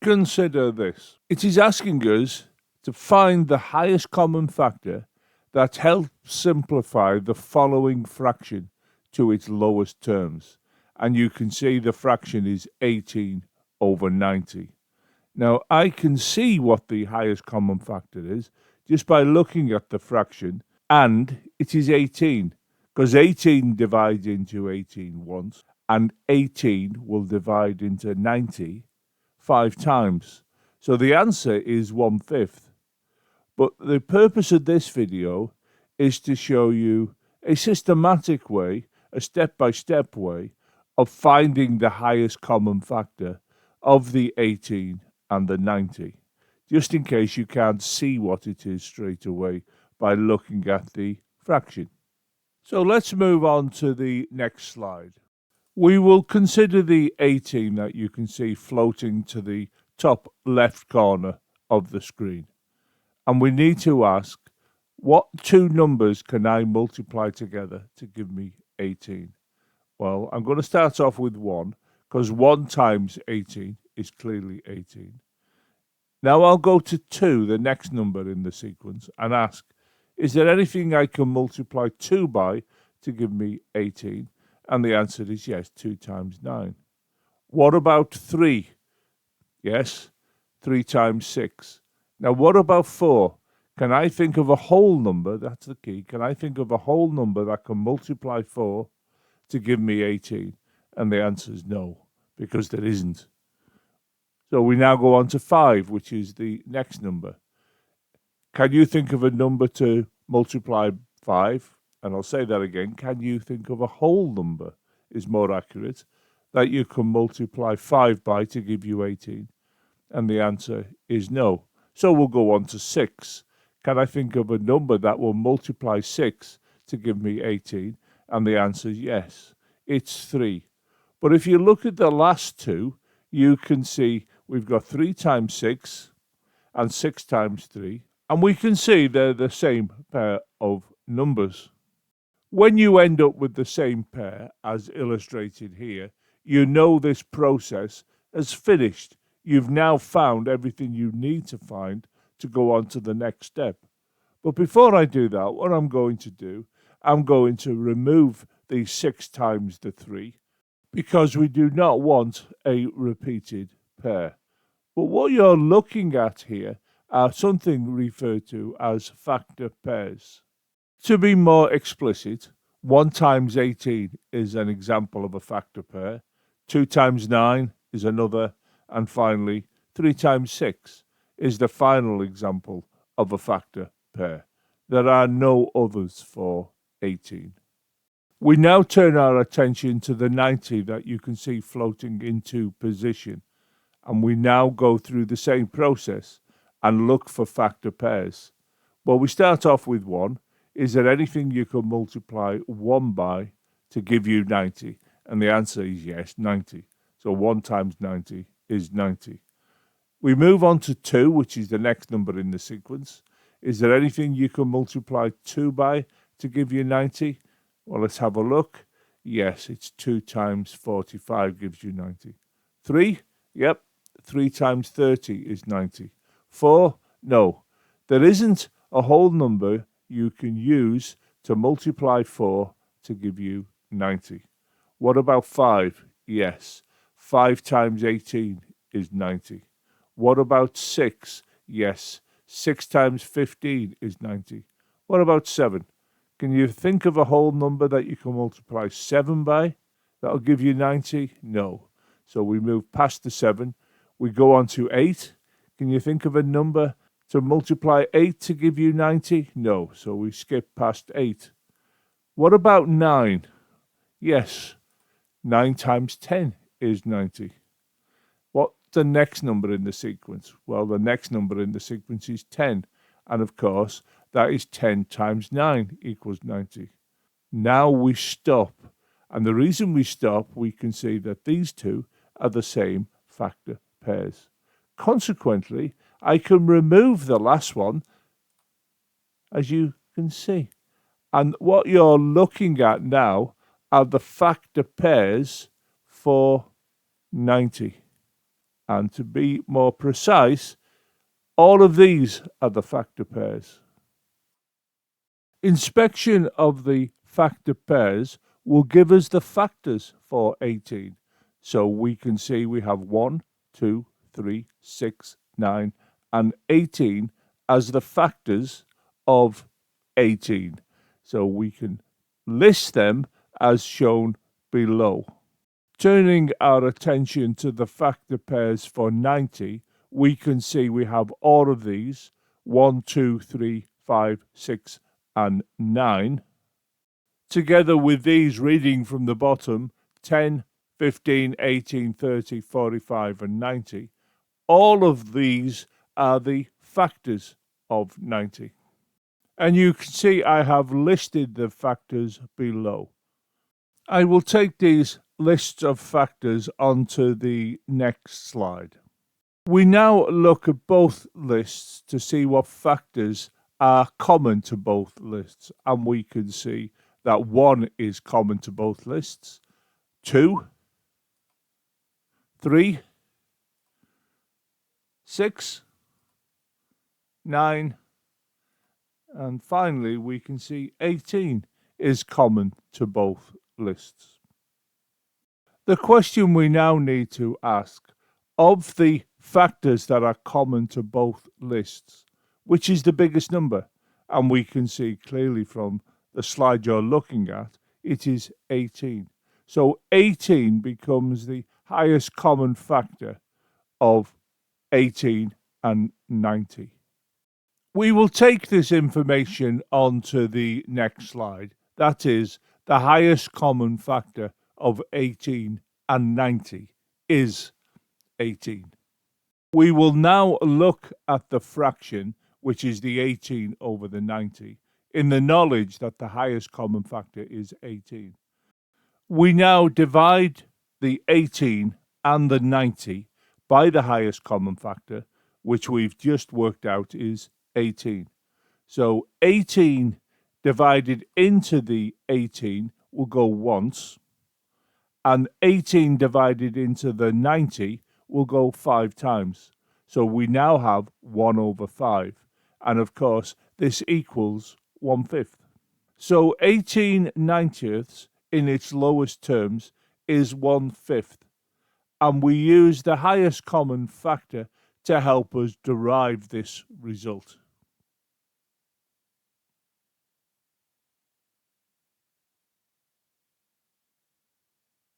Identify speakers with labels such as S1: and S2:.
S1: Consider this. It is asking us to find the highest common factor that helps simplify the following fraction to its lowest terms. And you can see the fraction is 18 over 90. Now, I can see what the highest common factor is just by looking at the fraction, and it is 18, because 18 divides into 18 once, and 18 will divide into 90 5 times. So the answer is 1/5. But the purpose of this video is to show you a systematic way, a step-by-step way of finding the highest common factor of the 18 and the 90, just in case you can't see what it is straight away by looking at the fraction. So let's move on to the next slide. We will consider the 18 that you can see floating to the top left corner of the screen. And we need to ask, what two numbers can I multiply together to give me 18? Well, I'm going to start off with 1, because 1 times 18 is clearly 18. Now I'll go to 2, the next number in the sequence, and ask, is there anything I can multiply 2 by to give me 18? And the answer is yes, 2 times 9. What about 3? Yes, 3 times 6. Now what about 4? Can I think of a whole number? That's the key. Can I think of a whole number that can multiply 4 to give me 18? And the answer is no, because there isn't. So we now go on to 5, which is the next number. Can you think of a number to multiply 5? And I'll say that again. Can you think of a whole number, is more accurate, that you can multiply 5 by to give you 18? And the answer is no. So we'll go on to 6. Can I think of a number that will multiply 6 to give me 18? And the answer is yes, it's 3. But if you look at the last two, you can see we've got 3 times 6 and 6 times 3. And we can see they're the same pair of numbers. When you end up with the same pair as illustrated here, you know this process has finished. You've now found everything you need to find to go on to the next step. But before I do that, what I'm going to do, I'm going to remove the 6 times the 3, because we do not want a repeated pair. But what you're looking at here are something referred to as factor pairs. To be more explicit, 1 times 18 is an example of a factor pair, 2 times 9 is another, and finally 3 times 6 is the final example of a factor pair. There are no others for 18. We now turn our attention to the 90 that you can see floating into position, and we now go through the same process and look for factor pairs. Well, we start off with 1. Is there anything you can multiply 1 by to give you 90? And the answer is yes, 90. So 1 times 90 is 90. We move on to 2, which is the next number in the sequence. Is there anything you can multiply 2 by to give you 90? Well, let's have a look. Yes, it's 2 times 45 gives you 90. 3? Yep, 3 times 30 is 90. 4? No. There isn't a whole number you can use to multiply 4 to give you 90. What about 5? Yes, 5 times 18 is 90. What about 6? Yes, 6 times 15 is 90. What about 7? Can you think of a whole number that you can multiply 7 by? That'll give you 90? No. So we move past the 7. We go on to 8. Can you think of a number to multiply 8 to give you 90? No. So we skip past 8. What about 9? Yes, 9 times 10 is 90. What's the next number in the sequence? Well, the next number in the sequence is 10. And of course, that is 10 times 9 equals 90. Now we stop. And the reason we stop, we can see that these two are the same factor pairs. Consequently, I can remove the last one, as you can see. And what you're looking at now are the factor pairs for 90. And to be more precise, all of these are the factor pairs. Inspection of the factor pairs will give us the factors for 18. So we can see we have 1, 2, 3, 6, 9, and 18 as the factors of 18. So we can list them as shown below. Turning our attention to the factor pairs for 90, we can see we have all of these 1, 2, 3, 5, 6, and 9. Together with these reading from the bottom 10, 15, 18, 30, 45, and 90. All of these are the factors of 90. And you can see I have listed the factors below. I will take these lists of factors onto the next slide. We now look at both lists to see what factors are common to both lists, and we can see that 1 is common to both lists, 2, 3, 6, 9, and finally we can see 18 is common to both lists. The question we now need to ask, of the factors that are common to both lists, which is the biggest number? And we can see clearly from the slide you're looking at, it is 18. So 18 becomes the highest common factor of 18 and 90. We will take this information on to the next slide. That is, the highest common factor of 18 and 90 is 18. We will now look at the fraction, which is the 18 over the 90, in the knowledge that the highest common factor is 18. We now divide the 18 and the 90 by the highest common factor, which we've just worked out is 18. So 18 divided into the 18 will go once, and 18 divided into the 90 will go 5 times. So we now have 1 over 5. And of course, this equals 1/5. So 18 90ths in its lowest terms is 1/5. And we use the highest common factor to help us derive this result.